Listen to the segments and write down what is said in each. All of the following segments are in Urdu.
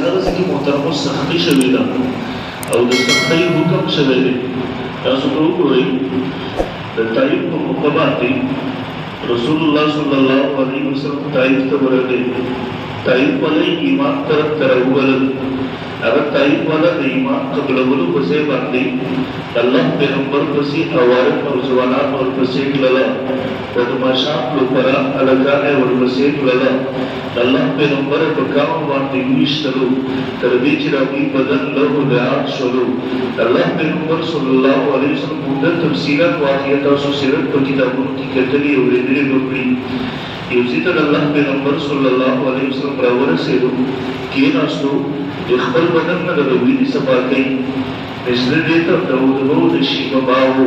هغه ځکه محترمو سختي شوې ده او د سختۍ حکم شوی دی. تاسو ته وګورئ د طائف په موقع باندې رسول الله صلی الله علیه وسلم طائف ته ورغلی. طائف والا ایمان طرف ته راوبلل. هغه طائف والا د ایمان قبلولو په ځای باندې الله پیغمبر پسې اوارق او ځوانان ورپسې کړله، بدماشان لپاره هلکان یې ورپسې کړله. د الله پیغمبر په کام باندې ویشتلو تر دې چې راوی بدن له لحاظ شولو. د الله پیغمبر صلی الله علیه وسلم موږ تفصیلات واقعیت تاسو سیرت په کتابونو کې کتلي او اورېدلي وکړي. یو ځای ته د الله پیغمبر صلی الله علیه وسلم راورسېدو، کېناستو، د خپل بدن نه د وینې صفا کوي، نزله دې ته د ودونو د شیبه باو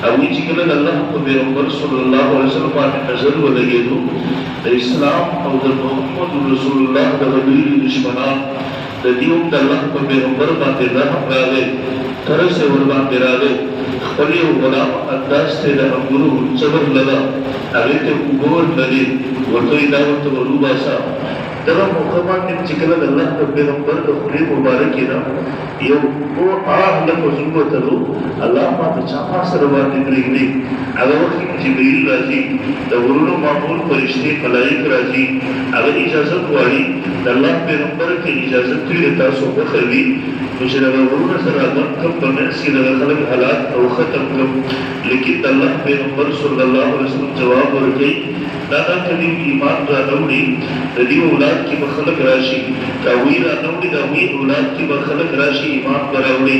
او چې کله د الله پیغمبر صلی الله علیه وسلم باندې نظر ولګېدو، د اسلام او د محمد رسول الله د غلیظ دشمنان د دې هم د الله پیغمبر باندې رحم راغی، ترس یې ور باندې راغی. خپل یو غلام انداز ته د انګورو صبر لدا هغې ته اوبه ورتللې، ورته یې دا ورته ور وباسه. دغه موقع باندې چې کله د الله پیغمبر د خولې مبارکې نه یو لفظ ووتلو، الله ماته چا ما سره باندې پرېږدي. هغه وخت کې جبرائیل راځي، د غرونو معمول فرشتې ملایک راځي، هغه اجازت غواړي د الله پیغمبر کې اجازت وي د تاسو فخر وي نو چې دغه غرونه سره ګڼ کړم په منځ کې دغه خلک حالات او ختم کړم. لیکن د الله پیغمبر صلی الله علیه وسلم جواب ورکوي، دا کدی ایمان را نوړي د دې اولاد کې به خلک راشي، دا وی را نوړي د وی اولاد کې به خلک راشي ایمان به راوړي.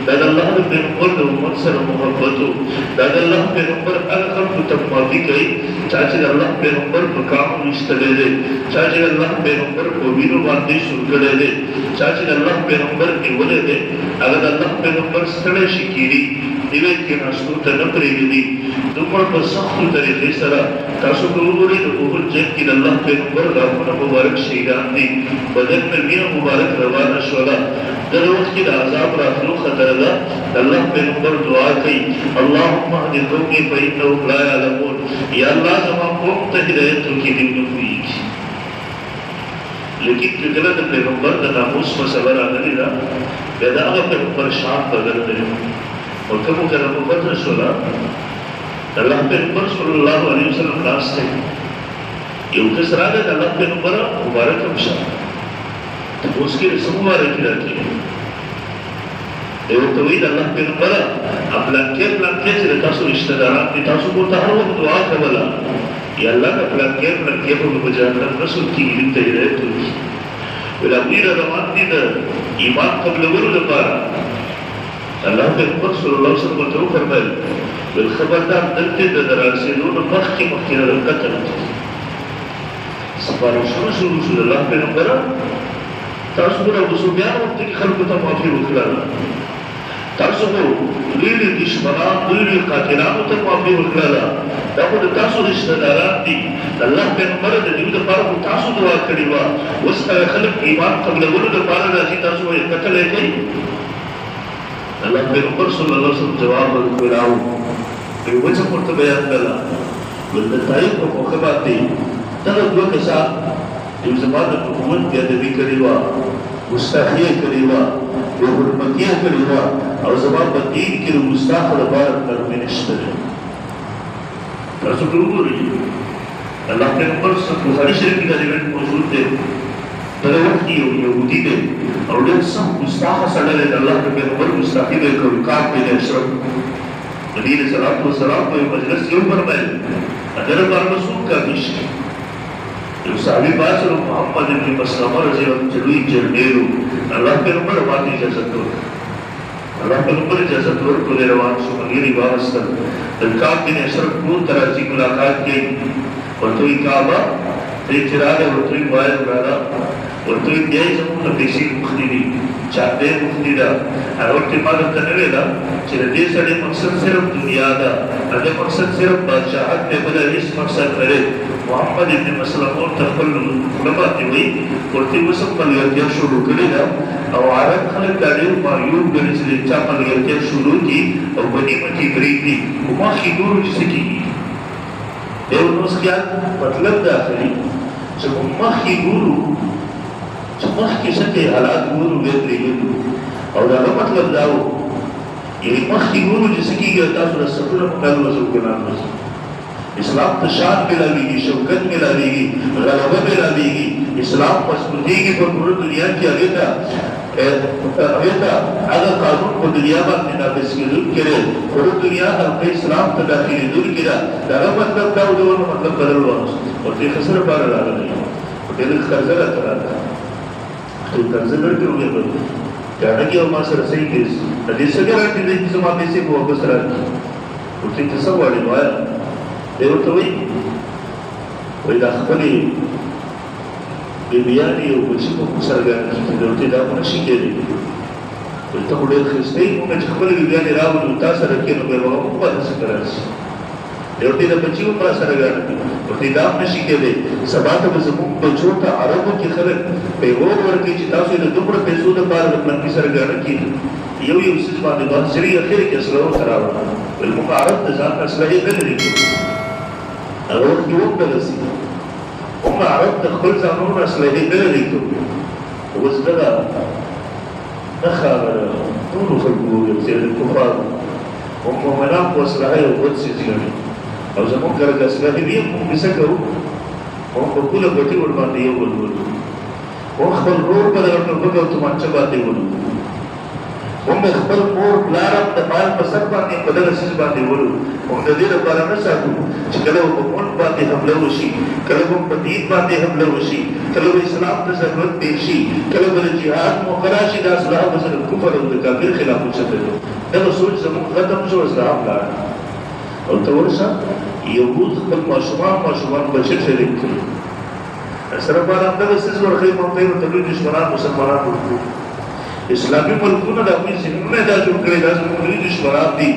دا د الله پیغمبر د امت سره محبت و. دا د الله پیغمبر هغه خلکو ته معافي کوي چا چې د الله پیغمبر په کام ویستلی دی، چا چې د الله پیغمبر په وینو باندې سور کړی دی، چا چې د الله پیغمبر نیولی دی، هغه د الله پیغمبر ستړی شي کېږي، دیوې کېناستو ته نه پرېږدي. دومره په سختو طریقې سره تاسو ته وګورئ د احد جنګ کې د الله پیغمبر غاښونه مبارک شهیدان دي، بدن نه وینه مبارک روانه شوله. دغه وخت کې د عذاب راتلو خطر ده. د الله پیغمبر دعا کوي، اللهم اهد قومي فانهم لا يعلمون. یا الله زما قوم ته هدایت وکړي، دوی نه پوهېږي. لیکن چې کله د پیغمبر د ناموس مسله راغلې ده، بیا د هغه پیغمبر شان بدل دی. او کومو کله مو پته شوله د الله پیغمبر صلی الله علیه وسلم لاس دی، یو کس راغی د الله پیغمبر مبارک شه اوس کې رسم مبارک راکړي، ورته وایي د الله پیغمبره پلانکې چې د تاسو رشته داران دي، تاسو ورته هر وخت دعا کوله، یا الله د پلانکې به په جهنم نه سود کېږي، دې ته هدایت وکړي. ویل هغوی را روان دي د ایمان قبلولو لپاره. الله پیغمبر صلی الله علیه وسلم ورته وفرمیل، ویل خبردار دلته د رارسېدو نه مخکې نه د قتل سپارښتنه شروع شو. د الله پیغمبره تاسو خو د ابو سفیان وخت کې خلکو ته معافي وکړله، تاسو خو لوی لوی دشمنان لوی لوی قاتلانو ته معافي وکړله، دا خو د تاسو رشته داران دي. د الله پیغمبره د دوی دپاره خو تاسو دعا کړې وه، اوس هغه خلک ایمان قبلولو دپاره راځي، تاسو یې قتل یې کوئ. الله پیغمبر صلی الله علیه وسلم جواب ورکړو، یو وجه ورته بیان کړله، ویل د طائف په موقع باندې دغه دوه کسان یو زما د حکومت بېادبي کړې وه، ګستاخي یې کړې وه، بېحرمتي یې کړې وه، او زما په دین کې د ګستاخو لپاره نرمي نشته دی. تاسو ته وګورئ الله پیغمبر بخاري شریف کې دا روایت موجود دی. دغه وخت کې یو یهودي دی او ډېر سخت ګستاخه سړی دی، د الله پیغمبر ګستاخي به یې کړې، کعب بن اشرف. نبي علیه الصلاة والسلام په یو مجلس کې وفرمیل اگر باندې څوک کافي شي. یو صحابي باز محمد ابن مسلمه رضی الله عنه چې لوی جرنیل و، الله پیغمبر باندې اجازت ورکړه. الله پیغمبر اجازت ورکړه، روان شو، ملګري واغستل، د کعب بن اشرف کور ته راځي، ملاقات کوي، ورته وایي کعبه دې چې راغی، ورته وایي باید راغله، ورته وایي بیا یې زموږ نه پیسې مخکې دي، چاپې مخکې ده. هغه وخت ما درته نه ویله چې د دې سړي مقصد صرف دنیا ده، د دې مقصد صرف بادشاهت دی، بله هېڅ مقصد نه دی. محمد ابن مسلمه ورته خپل خوله باندې وایي، ورته یې اوس هم ملګرتیا شروع کړې ده، او عرب خلک دا ډېر معیوب ګڼي چې د چا ملګرتیا شروع کړي او غنیمت یې پرېږدي، خو مخکې ګورو چې څه کېږي. یو نو اوس خیال مطلب دا اخلي چې موږ مخکې ګورو چې مخکې څنګه حالات ګورو بیا پرېږدو او د هغه مطلب دا و یعنې مخکې ګورو چې څه کېږي تاسو له سفرونه په کار وځو ګناه وځو اسلام ته شان ملاویږي شوکت ملاویږي غلبه ملاویږي اسلام مضبوطېږي په پوره دنیا کې هغې ته هغه قانون په دنیا باندې نافظ کېدونکی دی پوره دنیا هغه اسلام ته داخلېدونکې ده د هغه مطلب دا و د ونه مطلب بدل واخیست ورته یې ښه څه لپاره راغلی ورته یې لږ قرضه راته راکړه قرضه درکړې ویې بل ګاډکې او ما سره صحیح کړي د دې څه ګارانټي دی چې زما پیسې به واپس راکړي ورته یې ته څه غواړې نو وایه دی ورته وایي دا خپلې بیبیانې او بچي په موږ سره ګاڼه کېږي ورته یې دا خو نه شي کېدی وایي ته خو ډېر ښایسته یې موږ چې خپلې بیبیانې راولو تا سره کښېنو بیا به هغه موږ باندې څه راشي دی ورته یې د بچي هم را سره ګاڼه کېږي ورته یې دا هم نه شي کېدی سبا ته به زموږ بچو ته عربو کې خلک پیغور ورکوي چې تاسو یې د دومره پیسو دپاره د پلانکي سره ګاڼه کېږي یو څیز باندې بحث شري اخر کې اسلحه ورته راوړه ویل موږ عرب د ځان اسلحې نه لري هغه وخت کې وکړلسي هم عرب د خپل ځانونو اسلحې نه لري اوس دغه نښه ټولو خلکو وویل چې د کفارو هم مؤمنان خو اسلحه یو بد څیز ګڼي او زموږ کره که اسلحې وي موږ څه کوو موږ په پوله ګوتې ورباندې یو بل ولو موږ خپل ورور په دغه ټوپک او تومانچه باندې ولو موږ خپل مور پلار هم د مال په سر باندې په دغه څیز باندې ولو موږ د دې لپاره نه ساتو چې کله به په ملک باندې حمله وشي کله به په دین باندې حمله وشي کله به اسلام ته ضرورت پېښ شي کله به د جهاد موقع راشي دا اسلحه به زه د کفر او د کافر خلاف وچتلو دغه سوچ زموږ ختم شو اسلحه ولاړه او ته ورشه یهود خپل ماشومان بچي شریک کړي سره باندې همدغه څیز ورښیي موږ ته یې ورته لوی دشمنان مسلمانان ورکړو اسلامي ملکونه د هغوی ذهنونه دا جوړ کړي دا زموږ لوی دشمنان دي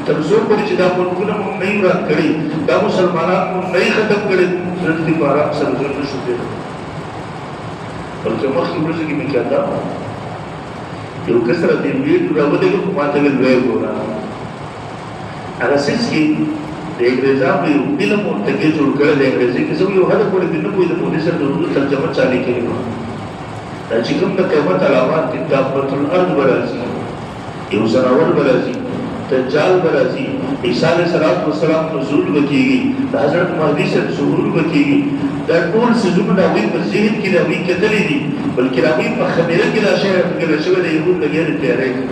تر څو پورې چې دا ملکونه موږ نه یو رد کړي دا مسلمانان موږ نه یې ختم کړي زړه دې په ارام سره ژوند نه شو کېدلی بلکې مخکې ورځو کې مې کاته یو کس راته ویډیو راولېږه خو ما ته ویل ویې ګوره هغه څیز کې د انګریزانو یو فلم ورته کې جوړ کړی د انګریزي کې زه یو حده پورې مې نه پوهېدم مولوي صاحب د اردو ترجمه چا لیکلې وه دا چې کوم د قیامت علامات دي دابة الارض به راځي یو ځناور به راځي دجال به راځي عیسی علیه السلام نزول به کېږي د حضرت مهدي صاحب ظهور به کېږي دا ټول څیزونه د هغوی په ذهن کې د هغوی کتلي دي بلکې د هغوی په خمیره کې دا شی راټوکېدل شوی د یهود لګیا دي تیاری کوي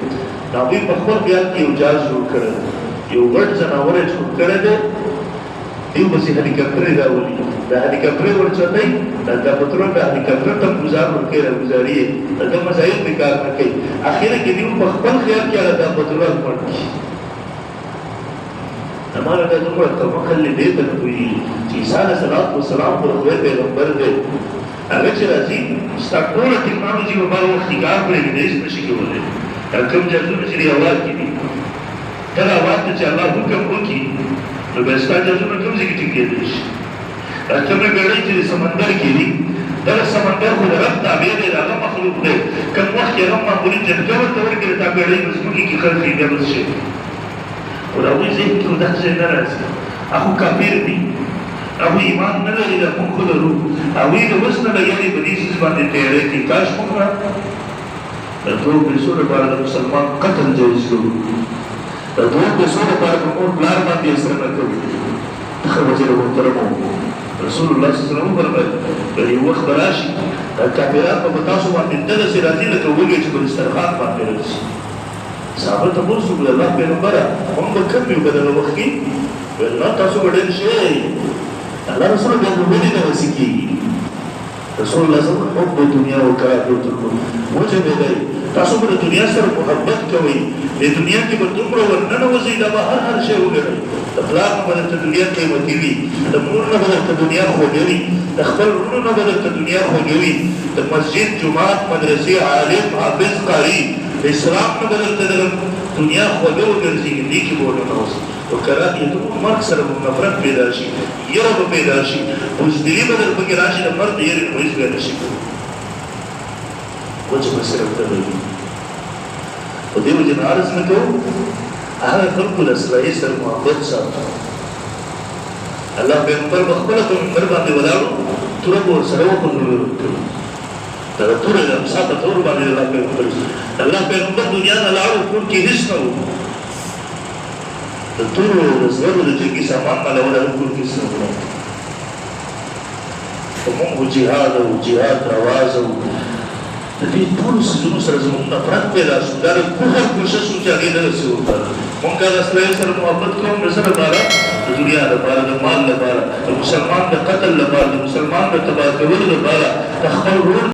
د هغوی په خپل خیال کې یو جهاز جوړ کړی یو غټ ځناور یې جوړ کړی دی دیو بسې هلیکاپټرې راولي دا هلیکاپټرې ورچوتی دا پترول دا هلیکاپټر ته ګزار ورکوي راګزاري یې د ده مزایل پرې کار نه کوي اخره کې دیو په خپل خیال کې هغه دا پترول مړ کړي هماغه دا دومره تمقل دې ته نه پوهېږي چې عیسی علیه السلام پر خدای پیغمبر دی هغه چې راځي ستا ټوله ټکنالوژي به بار وخت کار پرېږدي هېڅ نه شي کولی دا کوم جازونه چې د هوا کې دي دغه هوا ته چې الله حکم وکړي نو بیا ستا جازونه کوم ځای کې ټینګېدلی شي دا کومه ګړۍ چې د سمندر کې دي دغه سمندر خو د رب تابع دی د هغه مخلوق دی کوم وخت چې هغه معمولي جنګه ورته ورکړي دا ګړۍ به ځمکې کې خرڅېږي بیا به څه شي خو د هغوی ذهن کې خو دا شی نه راځي هغه کافر دي هغوی ایمان نه لري دا موږ خو لرو هغوی د اوس نه لګیا دي په دې څیز باندې تیاری کوي کاش موږ د دوو پیسو لپاره د مسلمان قتل جایز کړو د دوو پیسو لپاره په مور پلار باندې اثر نه کوو ښه وزیر محترمو رسول الله صلی الله علیه وسلم وفرمایل که یو وخت به راشي دا کافران به په تاسو باندې دغسې راځي لکه وږی چې په دسترخوان باندې راځي صحابه ته پوښتنه وکړه الله پیغمبره موږ به کم یو په دغه وخت کې ویل نه تاسو به ډېر شئ الله رسول بیا نو ولې دغسې کېږي رسول الله صلی الله علیه وسلم حب دنیا وکراهیة الموت وجه به دی تاسو به د دنیا سره محبت کوئ د دنیا کې به دومره ورننوځئ دا به هر شی وګڼئ د پلار نه به درته دنیا قیمتي وي د مور نه به درته دنیا خوږه وي د خپل وروڼو نه به درته دنیا خوږه وي د مسجد جومات مدرسې عالم حافظ قاري د اسلام نه به درته دغه دنیا خوږه وګرځېږي دې کې به ورننوځئ وکراهیة مرګ سره به نفرت پیدا شي یره به پیدا شي بزدلي به در پکې راشي د مرګ د یرې نه هېڅ بیا نه شي وجه به صرف دغه وي په دې وجې نه عرض نه کوو هغه خلکو له اسرائیل سره محبت ساتو الله پیغمبر په خپله په منبر باندې ولاړو توره به ورسره وخوځولو دا تورې د امسا په تور باندې الله پیغمبر الله پیغمبر دنیا نه لاړو کور کې هېڅ نه وو د تورو د زغرو د جنګي سامان مالول هغه کور کې هېڅ نه وو خو مونږ جهاد او جهاد رواز او د دې ټولو څیزونو سره زموږ نفرت پیدا شو دا د کفر کوشش و چې هغې نه رسېږو مونږ که د اسرائیل سره محبت کوم د څه لپاره د دنیا لپاره د مال لپاره د مسلمان د قتل لپاره د مسلمان د تباه کولو لپاره د خپل ورور